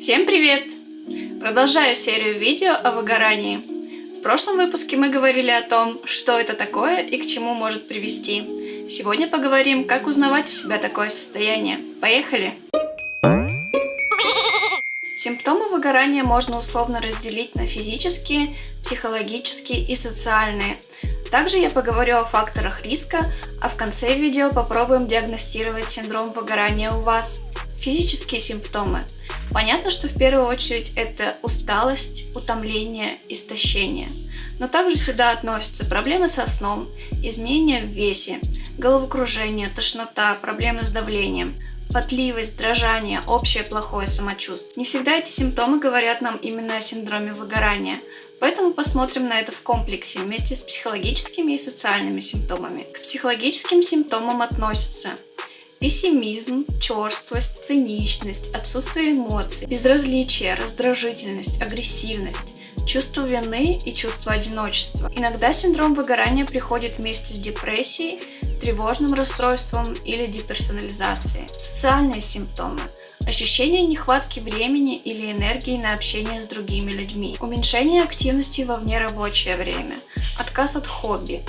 Всем привет! Продолжаю серию видео о выгорании. В прошлом выпуске мы говорили о том, что это такое и к чему может привести. Сегодня поговорим, как узнавать у себя такое состояние. Поехали! Симптомы выгорания можно условно разделить на физические, психологические и социальные. Также я поговорю о факторах риска, а в конце видео попробуем диагностировать синдром выгорания у вас. Физические симптомы. Понятно, что в первую очередь это усталость, утомление, истощение. Но также сюда относятся проблемы со сном, изменения в весе, головокружение, тошнота, проблемы с давлением, потливость, дрожание, общее плохое самочувствие. Не всегда эти симптомы говорят нам именно о синдроме выгорания, поэтому посмотрим на это в комплексе вместе с психологическими и социальными симптомами. К психологическим симптомам относятся пессимизм, черствость, циничность, отсутствие эмоций, безразличие, раздражительность, агрессивность, чувство вины и чувство одиночества. Иногда синдром выгорания приходит вместе с депрессией, тревожным расстройством или деперсонализацией. Социальные симптомы. Ощущение нехватки времени или энергии на общение с другими людьми. Уменьшение активности во внерабочее время. Отказ от хобби.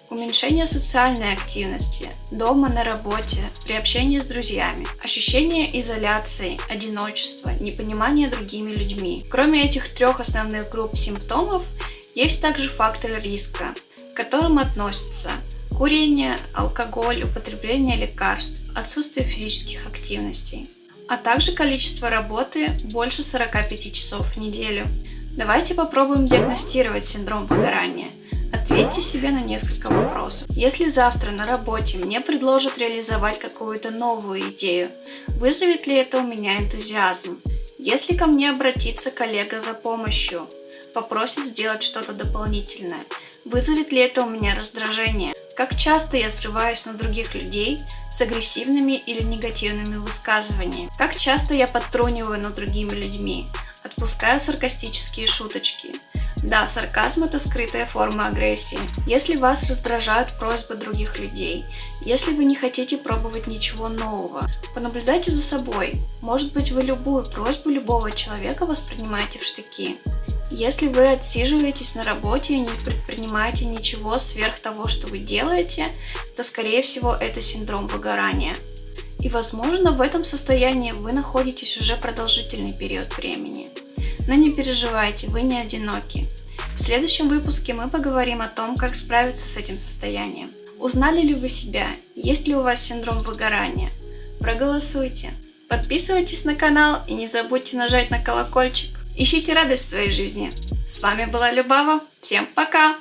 Уменьшение социальной активности, дома, на работе, при общении с друзьями, ощущение изоляции, одиночества, непонимание другими людьми. Кроме этих трех основных групп симптомов, есть также факторы риска, к которым относятся курение, алкоголь, употребление лекарств, отсутствие физических активностей, а также количество работы больше 45 часов в неделю. Давайте попробуем диагностировать синдром выгорания. Ответьте себе на несколько вопросов. Если завтра на работе мне предложат реализовать какую-то новую идею, вызовет ли это у меня энтузиазм? Если ко мне обратится коллега за помощью, попросит сделать что-то дополнительное, вызовет ли это у меня раздражение? Как часто я срываюсь на других людей с агрессивными или негативными высказываниями? Как часто я подтруниваю над другими людьми? Отпускаю саркастические шуточки? Да, сарказм – это скрытая форма агрессии. Если вас раздражают просьбы других людей, если вы не хотите пробовать ничего нового, понаблюдайте за собой. Может быть, вы любую просьбу любого человека воспринимаете в штыки. Если вы отсиживаетесь на работе и не предпринимаете ничего сверх того, что вы делаете, то, скорее всего, это синдром выгорания. И, возможно, в этом состоянии вы находитесь уже продолжительный период времени. Но не переживайте, вы не одиноки. В следующем выпуске мы поговорим о том, как справиться с этим состоянием. Узнали ли вы себя? Есть ли у вас синдром выгорания? Проголосуйте. Подписывайтесь на канал и не забудьте нажать на колокольчик. Ищите радость в своей жизни. С вами была Любава. Всем пока!